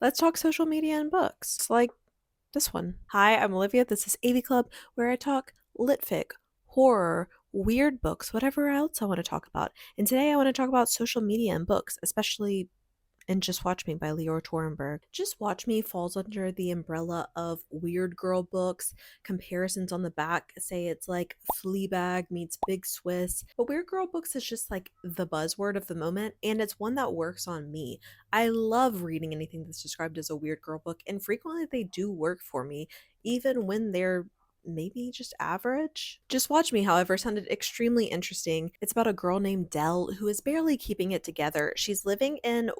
Let's talk social media and books, like this one. Hi, I'm Olivia. This is AV Club, where I talk litfic, horror, weird books, whatever else I want to talk about. And today I want to talk about social media and books, especially and Just Watch Me by Lior Torenberg. Just Watch Me falls under the umbrella of weird girl books. Comparisons on the back say it's like Fleabag meets Big Swiss. But weird girl books is just like the buzzword of the moment, and it's one that works on me. I love reading anything that's described as a weird girl book, and frequently they do work for me, even when they're maybe just average. Just Watch Me, however, sounded extremely interesting. It's about a girl named Dell who is barely keeping it together. She's living in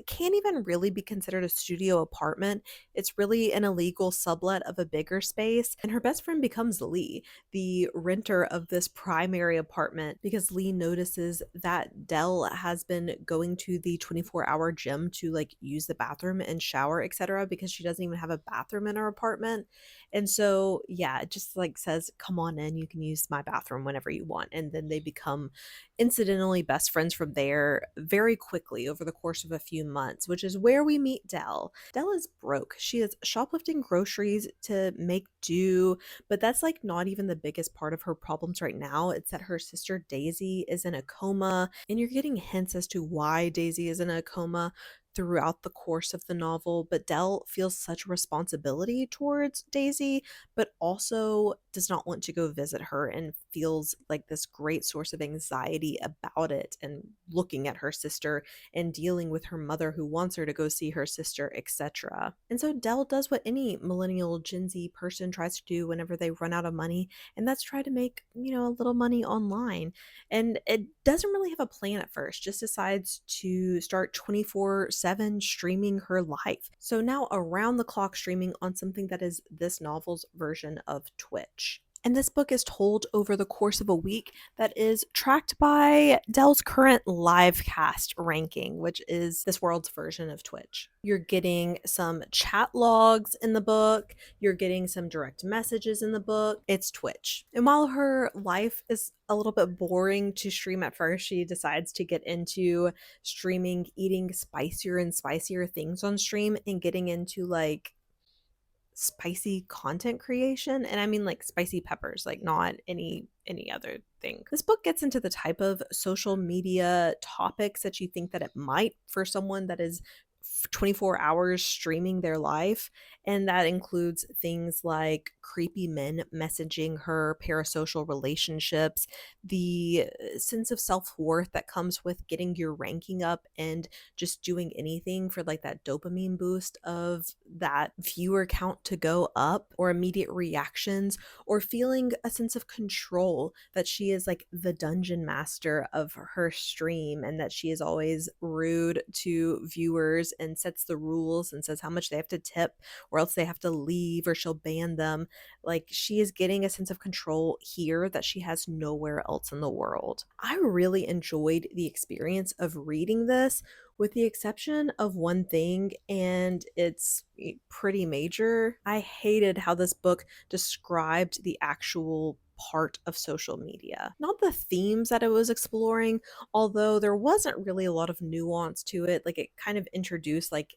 can't even really be considered a studio apartment. It's really an illegal sublet of a bigger space. And her best friend becomes Lee, the renter of this primary apartment, because Lee notices that Dell has been going to the 24-hour gym to like use the bathroom and shower, etc., because she doesn't even have a bathroom in her apartment. And so, yeah, it just like says, come on in, you can use my bathroom whenever you want. And then they become incidentally best friends from there very quickly over the course of a few months, which is where we meet Dell. Dell is broke. She is shoplifting groceries to make do, but that's like not even the biggest part of her problems right now. It's that her sister Daisy is in a coma, and you're getting hints as to why Daisy is in a coma throughout the course of the novel, but Dell feels such responsibility towards Daisy, but also does not want to go visit her and feels like this great source of anxiety about it and looking at her sister and dealing with her mother who wants her to go see her sister, etc. And so Dell does what any millennial Gen Z person tries to do whenever they run out of money, and that's try to make, a little money online. And it doesn't really have a plan at first, just decides to start 24/7 streaming her life. So now around the clock streaming on something that is this novel's version of Twitch. And this book is told over the course of a week that is tracked by Dell's current live cast ranking, which is this world's version of Twitch. You're getting some chat logs in the book, you're getting some direct messages in the book. It's Twitch. And while her life is a little bit boring to stream at first, she decides to get into streaming, eating spicier and spicier things on stream, and getting into like spicy content creation. And I mean like spicy peppers, like not any other thing. This book gets into the type of social media topics that you think that it might for someone that is 24 hours streaming their life, and that includes things like creepy men messaging her, parasocial relationships, the sense of self-worth that comes with getting your ranking up and just doing anything for like that dopamine boost of that viewer count to go up, or immediate reactions, or feeling a sense of control that she is like the dungeon master of her stream and that she is always rude to viewers and sets the rules and says how much they have to tip or else they have to leave or she'll ban them. Like she is getting a sense of control here that she has nowhere else in the world. I really enjoyed the experience of reading this, with the exception of one thing, and it's pretty major. I hated how this book described the actual part of social media, not the themes that it was exploring, although there wasn't really a lot of nuance to it. Like it kind of introduced like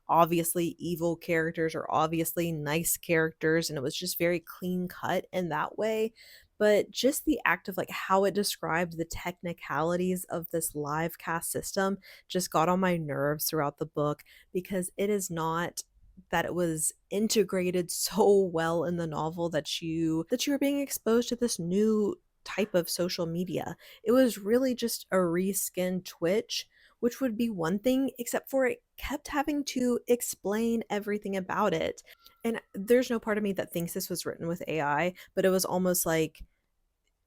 obviously evil characters or obviously nice characters, and it was just very clean cut in that way. But just the act of like how it described the technicalities of this live cast system just got on my nerves throughout the book, because it is not that it was integrated so well in the novel that you were being exposed to this new type of social media. It was really just a reskinned Twitch, which would be one thing, except for it kept having to explain everything about it. And there's no part of me that thinks this was written with AI, but it was almost like,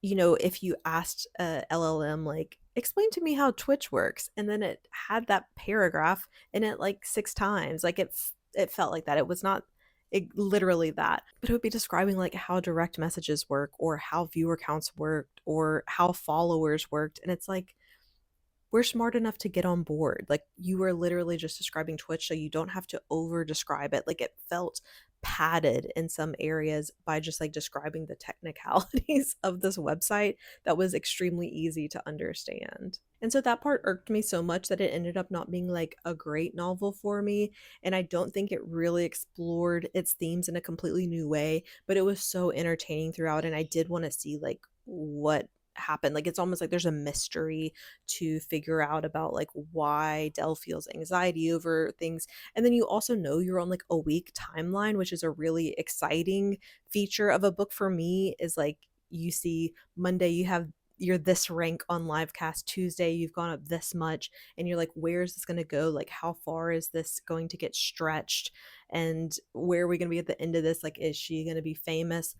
if you asked a LLM, like, explain to me how Twitch works, and then it had that paragraph in it like six times. Like it felt like that. It was not literally that, but it would be describing like how direct messages work or how viewer counts worked or how followers worked. And it's like, we're smart enough to get on board. Like you were literally just describing Twitch, so you don't have to over describe it. Like it felt padded in some areas by just like describing the technicalities of this website that was extremely easy to understand. And so that part irked me so much that it ended up not being like a great novel for me. And I don't think it really explored its themes in a completely new way, but it was so entertaining throughout. And I did want to see like what happened. Like it's almost like there's a mystery to figure out about like why Dell feels anxiety over things. And then you also know you're on like a week timeline, which is a really exciting feature of a book for me is like you see Monday you're this rank on livecast, Tuesday you've gone up this much, and you're like where's this going to go, like how far is this going to get stretched, and where are we going to be at the end of this, like is she going to be famous.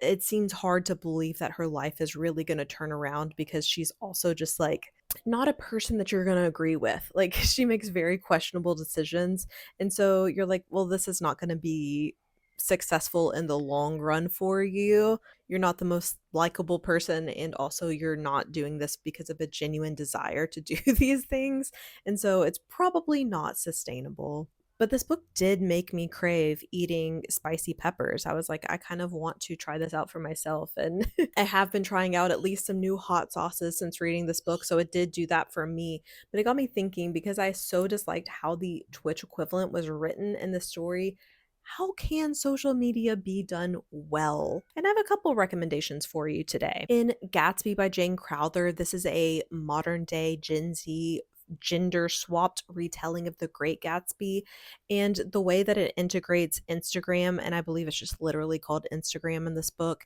It seems hard to believe that her life is really going to turn around because she's also just like not a person that you're going to agree with. Like she makes very questionable decisions. And so you're like, well, this is not going to be successful in the long run for you. You're not the most likable person. And also, you're not doing this because of a genuine desire to do these things. And so it's probably not sustainable. But this book did make me crave eating spicy peppers. I was like, I kind of want to try this out for myself. And I have been trying out at least some new hot sauces since reading this book. So it did do that for me. But it got me thinking because I so disliked how the Twitch equivalent was written in the story. How can social media be done well? And I have a couple recommendations for you today. In Gatsby by Jane Crowther, this is a modern day Gen Z gender swapped retelling of the Great Gatsby, and the way that it integrates Instagram, and I believe it's just literally called Instagram in this book,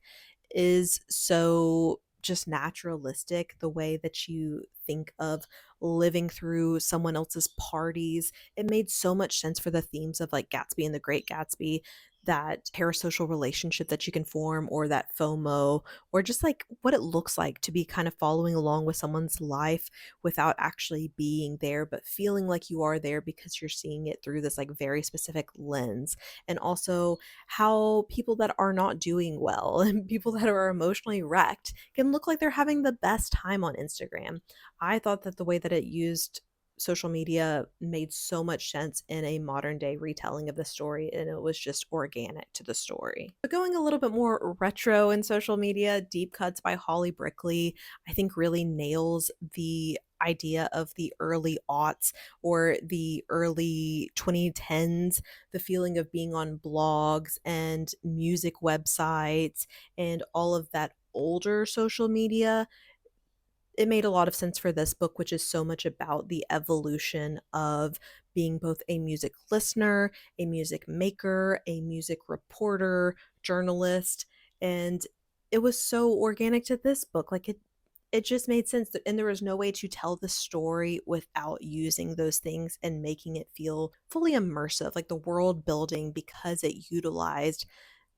is so just naturalistic. The way that you think of living through someone else's parties, it made so much sense for the themes of like Gatsby and the Great Gatsby, that parasocial relationship that you can form, or that FOMO, or just like what it looks like to be kind of following along with someone's life without actually being there, but feeling like you are there because you're seeing it through this like very specific lens. And also how people that are not doing well and people that are emotionally wrecked can look like they're having the best time on Instagram. I thought that the way that it used social media made so much sense in a modern day retelling of the story, and it was just organic to the story. But going a little bit more retro in social media, Deep Cuts by Holly Brickley, I think really nails the idea of the early aughts or the early 2010s, the feeling of being on blogs and music websites and all of that older social media. It made a lot of sense for this book, which is so much about the evolution of being both a music listener, a music maker, a music reporter, journalist. And it was so organic to this book. Like it just made sense and there was no way to tell the story without using those things and making it feel fully immersive, like the world building, because it utilized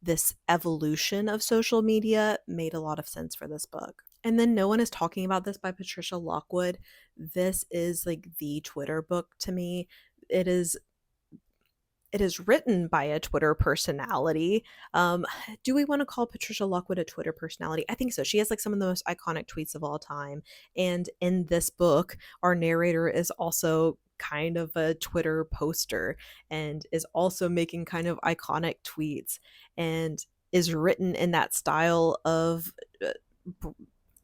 this evolution of social media, made a lot of sense for this book. And then No One Is Talking About This by Patricia Lockwood. This is like the Twitter book to me. It is it is written by a Twitter personality. Um, do we want to call Patricia Lockwood a Twitter personality? I think so. She has like some of the most iconic tweets of all time. And in this book, our narrator is also kind of a Twitter poster and is also making kind of iconic tweets and is written in that style of uh,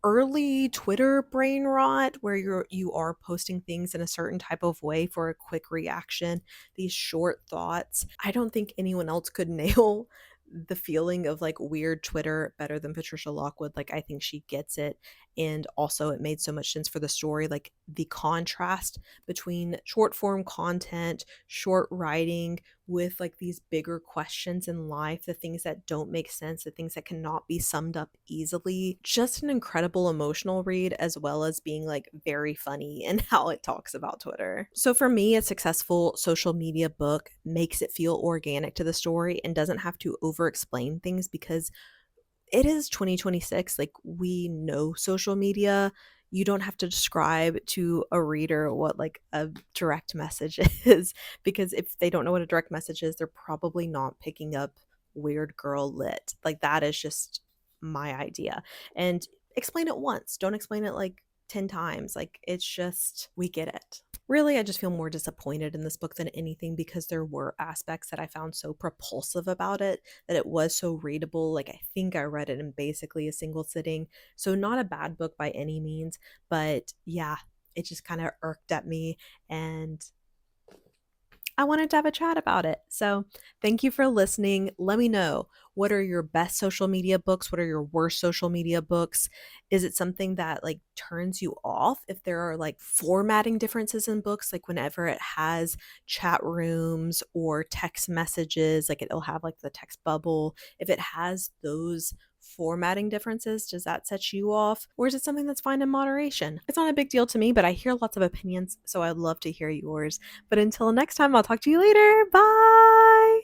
early Twitter brain rot where you are posting things in a certain type of way for a quick reaction, these short thoughts. I don't think anyone else could nail the feeling of like weird Twitter better than Patricia Lockwood. Like I think she gets it. And also it made so much sense for the story, like the contrast between short form content, short writing with like these bigger questions in life, the things that don't make sense, the things that cannot be summed up easily. Just an incredible emotional read, as well as being like very funny in how it talks about Twitter. So for me, a successful social media book makes it feel organic to the story and doesn't have to over explain things, because it is 2026. Like we know social media. You don't have to describe to a reader what like a direct message is, because if they don't know what a direct message is, they're probably not picking up weird girl lit. Like that is just my idea. And explain it once. Don't explain it like 10 times. Like it's just, we get it. Really, I just feel more disappointed in this book than anything, because there were aspects that I found so propulsive about it, that it was so readable. Like I think I read it in basically a single sitting. So not a bad book by any means, but yeah, it just kind of irked at me, and I wanted to have a chat about it. So, thank you for listening. Let me know, what are your best social media books? What are your worst social media books? Is it something that like turns you off if there are like formatting differences in books, like whenever it has chat rooms or text messages, like it'll have like the text bubble. If it has those formatting differences, does that set you off? Or is it something that's fine in moderation? It's not a big deal to me, but I hear lots of opinions, so I'd love to hear yours. But until next time, I'll talk to you later. Bye.